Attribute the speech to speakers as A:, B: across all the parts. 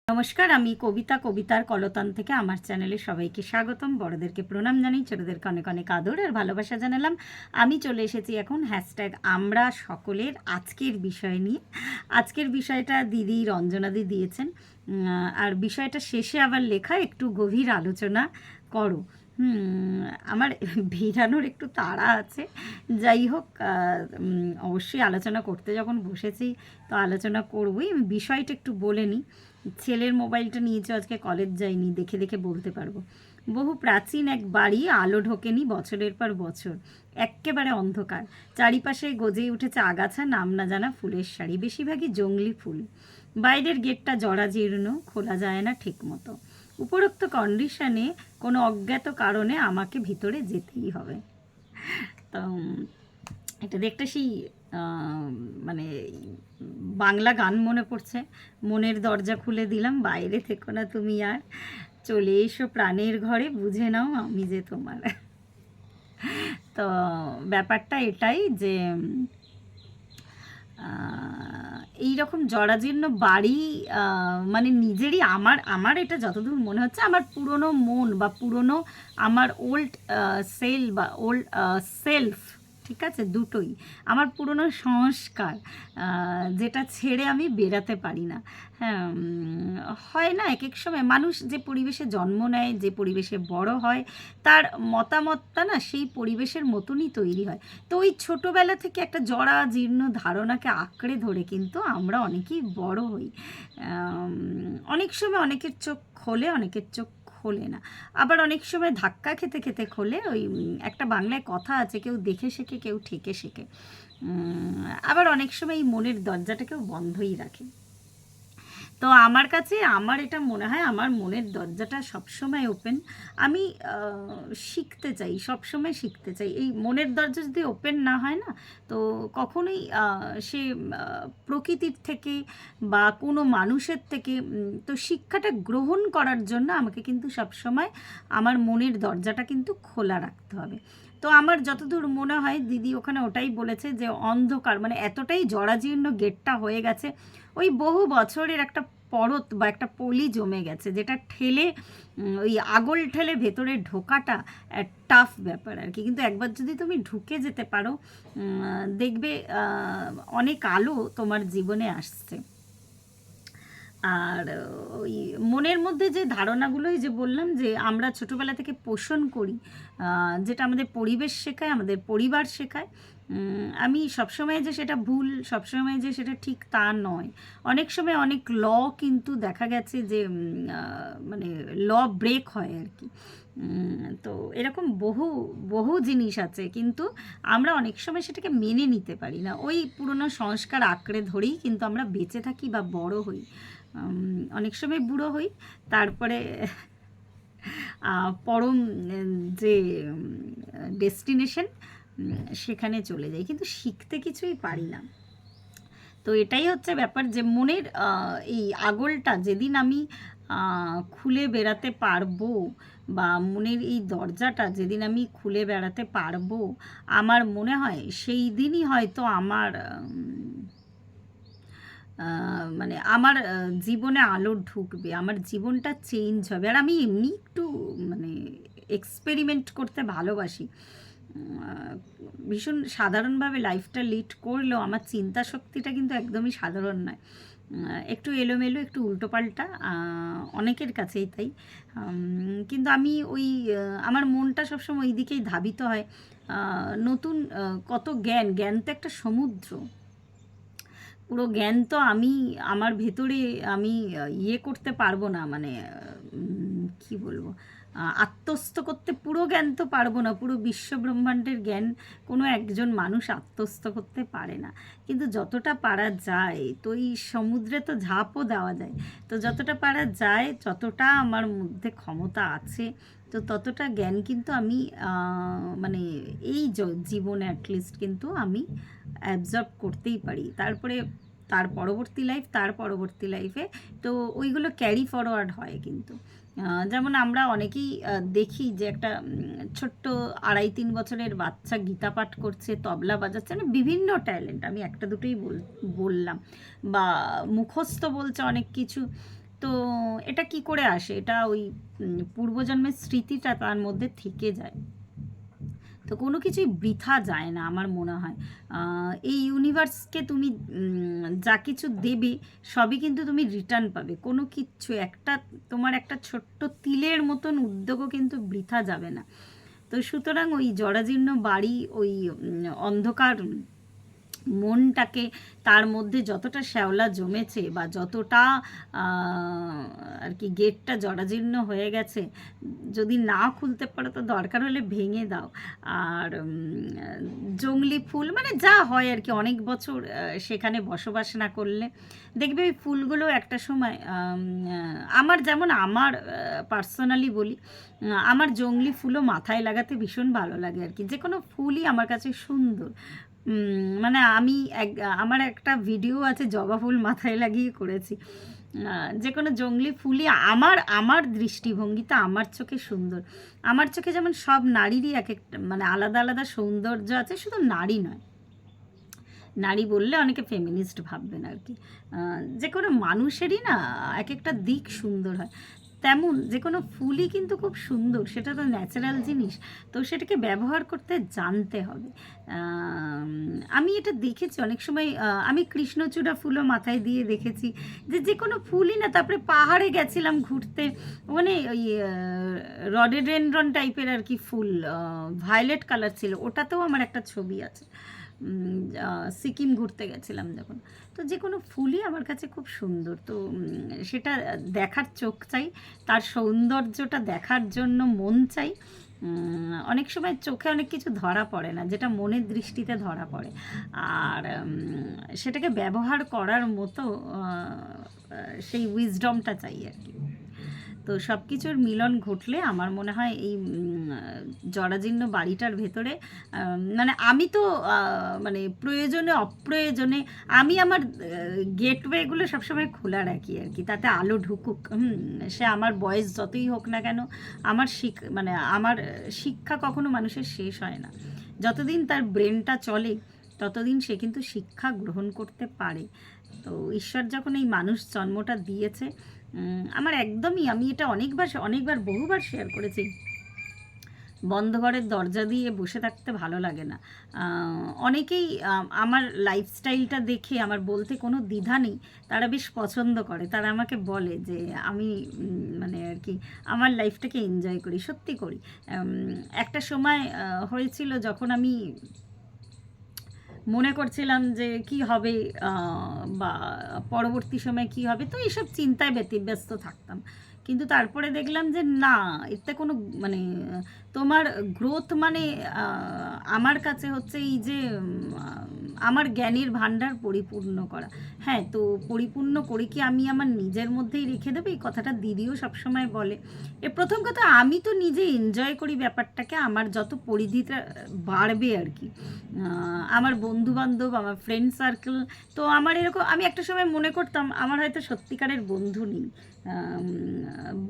A: নমস্কার, আমি কবিতার কলতান থেকে আমার চ্যানেলে সবাইকে স্বাগতম। বড়দেরকে প্রণাম জানাই, ছোটদেরকে অনেক অনেক আদর আর ভালোবাসা জানালাম। আমি চলে এসেছি এখন হ্যাশট্যাগ আমরা সকলের আজকের বিষয় নিয়ে। আজকের বিষয়টা দিদি রঞ্জনাদি দিয়েছেন, আর বিষয়টা শেষে আবার লেখা একটু গভীর আলোচনা করো। আমার ভিড়ানোর একটু তাড়া আছে। যাই হোক, অবশ্যই আলোচনা করতে যখন বসেছি তো আলোচনা করবই। আমি বিষয়টা একটু বলে নিই। ছেলের মোবাইলটা নিয়েছে, আজকে কলেজ যায়নি, দেখে দেখে বলতে পারবো। বহু প্রাচীন এক বাড়ি, আলো ঢোকেনি বছরের পর বছর, এক্কেবারে অন্ধকার। চারিপাশে গজেই উঠেছে আগাছা, নাম না জানা ফুলের শাড়ি, বেশিরভাগই জংলি ফুল। বাইরের গেটটা জরাজীর্ণ, খোলা যায় না ঠিক মতো। উপরোক্ত কন্ডিশনে কোনো অজ্ঞাত কারণে আমাকে ভিতরে যেতেই হবে। তো এটা দেখতে সেই মানে বাংলা গান মনে পড়ছে। মনের দরজা খুলে দিলাম, বাইরে থেকো না তুমি আর, চলে এসো প্রাণের ঘরে, বুঝে নাও আমি যে তোমার। তো ব্যাপারটা এটাই যে এই রকম জরাজীর্ণ বাড়ি, মানে নিজেরই আমার আমার এটা যতদূর মনে হচ্ছে আমার পুরনো মন বা পুরনো আমার ওল্ড বা ওল্ড সেলফ, ঠিক আছে, দুটোই আমার পুরনো সংস্কার, যেটা ছেড়ে আমি বেরাতে পারি না। হ্যাঁ, হয় না এক এক সময় মানুষ যে পরিবেশে জন্ম নেয়, যে পরিবেশে বড় হয়, তার মতামতটা না সেই পরিবেশের মতনই তৈরি হয়। তো ওই ছোটোবেলা থেকে একটা জরা জীর্ণ ধারণাকে আঁকড়ে ধরে কিন্তু আমরা অনেকেই বড় হই। অনেক সময় অনেকের চোখ খোলে, অনেকের চোখ খোলে না। আবার অনেক সময় ধাক্কা খেতে খেতে খোলে। ওই একটা বাংলায় কথা আছে, কেউ দেখে শেখে, কেউ ঠেকে শেখে। আবার অনেক সময় এই মনের দরজাটাকেও বন্ধই রাখে। তো আমার কাছে আমার এটা মনে হয় আমার মনের দরজাটা সবসময় ওপেন। আমি শিখতে চাই, সবসময় শিখতে চাই। এই মনের দরজা যদি ওপেন না হয় না, তো কখনোই সে প্রকৃতির থেকে বা কোনো মানুষের থেকে তো শিক্ষাটা গ্রহণ করার জন্য আমাকে কিন্তু সবসময় আমার মনের দরজাটা কিন্তু খোলা রাখতে হবে। তো আমার যতদূর মনে হয় দিদি ওখানে ওটাই বলেছে যে অন্ধকার মানে এতটাই জরাজীর্ণ গেটটা হয়ে গেছে, ওই বহু বছরের একটা পরত বা একটা পলি জমে গেছে, যেটা ঠেলে ওই আগল ঠেলে ভেতরে ঢোকাটা টাফ ব্যাপার আর কি। কিন্তু একবার যদি তুমি ঢুকে যেতে পারো, দেখবে অনেক আলো তোমার জীবনে আসছে। আর ওই মনের মধ্যে যে ধারণাগুলোই যে বললাম যে আমরা ছোটোবেলা থেকে পোষণ করি, যেটা আমাদের পরিবেশ শেখায়, আমাদের পরিবার শেখায়, আমি সবসময় যে সেটা ভুল, সবসময় যে সেটা ঠিক তা নয়। অনেক সময় অনেক ল কিন্তু দেখা গেছে যে মানে ল ব্রেক হয় আর কি। তো এরকম বহু বহু জিনিস আছে, কিন্তু আমরা অনেক সময় সেটাকে মেনে নিতে পারি না। ওই পুরনো সংস্কার আঁকড়ে ধরেই কিন্তু আমরা বেঁচে থাকি বা বড় হই। অনেক সময় বুড়ো হই, তারপরে পরম যে ডেস্টিনেশন সেখানে চলে যাই, কিন্তু শিখতে কিছুই পারি না। তো এটাই হচ্ছে ব্যাপার যে মনের এই আগলটা যেদিন আমি খুলে বেড়াতে পারবো, বা মনের এই দরজাটা যেদিন আমি খুলে বেড়াতে পারবো, আমার মনে হয় সেই দিনই হয়তো আমার মানে আমার জীবনে আলো ঢুকবে, আমার জীবনটা চেঞ্জ হবে। আর আমি এমনি একটু মানে এক্সপেরিমেন্ট করতে ভালোবাসি। ভীষণ সাধারণভাবে লাইফটা লিড করলেও আমার চিন্তা শক্তিটা কিন্তু একদমই সাধারণ নয়, একটু এলোমেলো, একটু উল্টোপাল্টা, অনেকের কাছেই তাই। কিন্তু আমি ওই আমার মনটা সবসময় ওই দিকেই ধাবিত হয়। নতুন কত জ্ঞান, জ্ঞান তো একটা সমুদ্র। পুরো জ্ঞান তো আমি আমার ভেতরে আমি ইয়ে করতে পারবো না, মানে কি বলবো, আত্মস্থ করতে পুরো জ্ঞান তো পারবো না, পুরো বিশ্ব ব্রহ্মাণ্ডের জ্ঞান কোনো একজন মানুষ আত্মস্থ করতে পারে না। কিন্তু যতটা পারা যায়, তো এই সমুদ্রে তো ঝাঁপও দেওয়া যায়। তো যতটা পারা যায়, যতটা আমার মধ্যে ক্ষমতা আছে, তো ততটা জ্ঞান কিন্তু আমি মানে এই জীবনে অ্যাটলিস্ট কিন্তু আমি অ্যাবজর্ব করতেই পারি। তারপরে তার পরবর্তী লাইফে তো ওইগুলো ক্যারি ফরওয়ার্ড হয় কিন্তু। যেমন আমরা অনেকেই দেখি যে একটা ছোট্ট 2.5-3 বছরের বাচ্চা গীতা পাঠ করছে, তবলা বাজাচ্ছে, মানে বিভিন্ন ট্যালেন্ট, আমি একটা দুটোই বললাম, বা মুখস্থ বলছে অনেক কিছু। তো তো এটা কি করে আসে? এটা ওই পূর্বজন্মের স্মৃতিটা তার মধ্যে থেকে যায়। তো কোনো কিছুই বৃথা যায় না আমার মনে হয়। এই ইউনিভার্সকে তুমি যা কিছু দেবে সবই কিন্তু তুমি রিটার্ন পাবে। কোনো কিচ্ছু একটা তোমার একটা ছোট্ট তিলের মতন উদ্যোগও কিন্তু বৃথা যাবে না। তো সুতরাং ওই জরাজীর্ণ বাড়ি, ওই অন্ধকার মনটাকে, তার মধ্যে যতটা শ্যাওলা জমেছে বা যতটা আর কি গেটটা জরাজীর্ণ হয়ে গেছে, যদি না খুলতে পারো তো দরকার হলে ভেঙে দাও। আর জংলি ফুল মানে যা হয় আর কি, অনেক বছর সেখানে বসবাস না করলে দেখবে ওই ফুলগুলো একটা সময় আমার যেমন, আমার পার্সোনালি বলি, আমার জংলি ফুলও মাথায় লাগাতে ভীষণ ভালো লাগে আর কি। যে কোনো ফুলই আমার কাছে সুন্দর। মানে আমি আমার একটা ভিডিও আছে জবা ফুল মাথায় লাগিয়ে করেছি। যে কোনো জংলি ফুলই আমার আমার দৃষ্টিভঙ্গিতে আমার চোখে সুন্দর। আমার চোখে যেমন সব নারীরই এক একটা মানে আলাদা আলাদা সৌন্দর্য আছে, শুধু নারী নয়, নারী বললে অনেকে ফেমিনিস্ট ভাববেন আর কি। যে কোনো মানুষেরই না এক একটা দিক সুন্দর হয়, তেমন যে কোনো ফুলই কিন্তু খুব সুন্দর, সেটা তো ন্যাচারাল জিনিস, তো সেটাকে ব্যবহার করতে জানতে হবে। আমি এটা দেখেছি অনেক সময়, আমি কৃষ্ণচূড়া ফুলও মাথায় দিয়ে দেখেছি, যে কোনো ফুলই না, তারপরে পাহাড়ে গেছিলাম ঘুরতে, মানে ওই রডেডেনড্রন টাইপের আর কি ফুল, ভায়োলেট কালার ছিল, ওটাতেও আমার একটা ছবি আছে। সিকিম ঘুরতে গেছিলাম যখন। তো যে কোনো ফুলই আমার কাছে খুব সুন্দর, তো সেটা দেখার চোখ চাই, তার সৌন্দর্যটা দেখার জন্য মন চাই। অনেক সময় চোখে অনেক কিছু ধরা পড়ে না, যেটা মনের দৃষ্টিতে ধরা পড়ে, আর সেটাকে ব্যবহার করার মতো সেই উইজডমটা চাই আর কি। তো সব কিছুর মিলন ঘটলে আমার মনে হয় এই জরাজীর্ণ বাড়িটার ভেতরে, মানে আমি তো মানে প্রয়োজনে অপ্রয়োজনে আমি আমার গেটওয়েগুলো সবসময় খোলা রাখি আর কি, তাতে আলো ঢুকুক। সে আমার বয়স যতই হোক না কেন, আমার মানে আমার শিক্ষা কখনো মানুষের শেষ হয় না। যতদিন তার ব্রেনটা চলে ততদিন সে কিন্তু শিক্ষা গ্রহণ করতে পারে। তো ঈশ্বর যখন এই মানুষ জন্মটা দিয়েছে, আমার একদমই, আমি এটা অনেকবার বহুবার শেয়ার করেছি, বন্ধ ঘরের দরজা দিয়ে বসে থাকতে ভালো লাগে না। অনেকেই আমার লাইফস্টাইলটা দেখে, আমার বলতে কোনো দ্বিধা নেই, তারা বেশ পছন্দ করে, তারা আমাকে বলে যে আমি মানে আর কি আমার লাইফটাকে এনজয় করি, সত্যি করি। একটা সময় হয়েছিল যখন আমি মনে করছিলাম যে কি হবে, বা পরবর্তী সময় কি হবে, তো এইসব চিন্তায় ব্যতিব্যস্ত থাকতাম। কিন্তু তারপরে দেখলাম যে না, এতে কোনো মানে তোমার গ্রোথ মানে আমার কাছে হচ্ছে এই যে আমার জ্ঞানের ভাণ্ডার পরিপূর্ণ করা। হ্যাঁ, তো পরিপূর্ণ করে কি আমি আমার নিজের মধ্যেই রেখে দেবো, এই কথাটা দিদিও সবসময় বলে। প্রথম কথা, আমি তো নিজে এনজয় করি ব্যাপারটাকে, আমার যত পরিধিটা বাড়বে আর কি, আমার বন্ধুবান্ধব, আমার ফ্রেন্ড সার্কেল, তো আমার এরকম, আমি একটা সময় মনে করতাম আমার হয়তো সত্যিকারের বন্ধু নেই,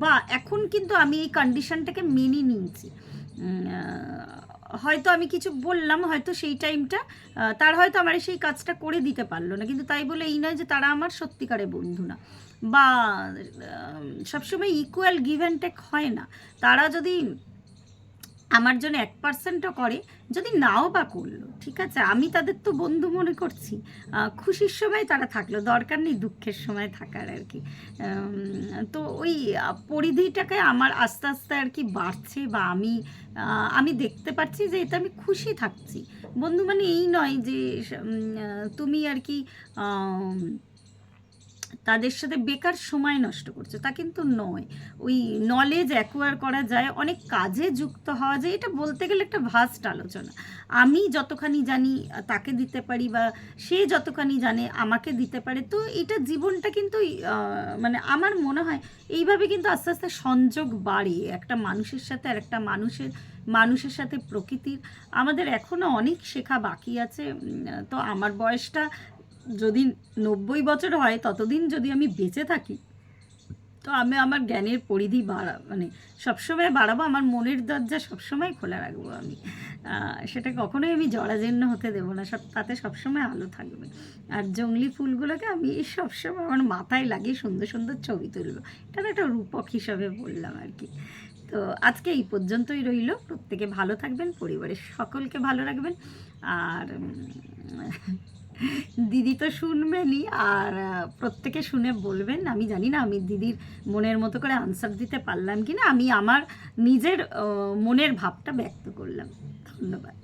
A: বা এখন কিন্তু আমি এই কন্ডিশনটাকে মেনে নিয়েছি। হয়তো আমি কিছু বললাম, হয়তো সেই টাইমটা তার হয়তো আমার সেই কাজটা করে দিতে পারলো না, কিন্তু তাই বলে এই নয় যে তারা আমার সত্যিকারের বন্ধু না, বা সবসময় ইকুয়াল গিভ অ্যান্ড টেক হয় না। তারা যদি আমার জন্য 1%ও করে, যদি নাও বা করলো, ঠিক আছে, আমি তাদের তো বন্ধু মনে করছি। খুশির সময় তারা থাকলো, দরকার নেই দুঃখের সময় থাকার আর কি। তো ওই পরিধিটাকে আমার আস্তে আস্তে আর কি বাড়ছে, বা আমি দেখতে পাচ্ছি যে এতে আমি খুশি থাকছি। বন্ধু মানে এই নয় যে তুমি আর কি তাদের সাথে বেকার সময় নষ্ট করছে, তা কিন্তু নয়। ওই নলেজ অ্যাকোয়ার করা যায়, অনেক কাজে যুক্ত হওয়া যায়, এটা বলতে গেলে একটা ভাস্ট আলোচনা। আমি যতখানি জানি তাকে দিতে পারি, বা সে যতখানি জানে আমাকে দিতে পারে, তো এটা জীবনটা কিন্তু মানে আমার মনে হয় এইভাবে কিন্তু আস্তে আস্তে সংযোগ বাড়ে একটা মানুষের সাথে, আর একটা মানুষের সাথে প্রকৃতির। আমাদের এখনও অনেক শেখা বাকি আছে। তো আমার বয়সটা যদি 90 বছর হয়, ততদিন যদি আমি বেঁচে থাকি, তো আমি আমার জ্ঞানের পরিধি মানে সবসময় বাড়াবো, আমার মনের দরজা সবসময় খোলা রাখবো আমি। সেটা কখনোই আমি জরাজীর্ণ হতে দেবো না, তাতে সবসময় আলো থাকবে। আর জংলি ফুলগুলোকে আমি সবসময় আমার মাথায় লাগিয়ে সুন্দর সুন্দর ছবি তুলবো। এটা একটা রূপক হিসাবে বললাম আর কি। তো আজকে এই পর্যন্তই রইল। প্রত্যেকে ভালো থাকবেন, পরিবারের সকলকে ভালো রাখবেন। আর দিদি তো শুনবেনই, আর প্রত্যেকে শুনে বলবেন। আমি জানি না আমি দিদির মনের মতো করে আনসার দিতে পারলাম কি না, আমি আমার নিজের মনের ভাবটা ব্যক্ত করলাম। ধন্যবাদ।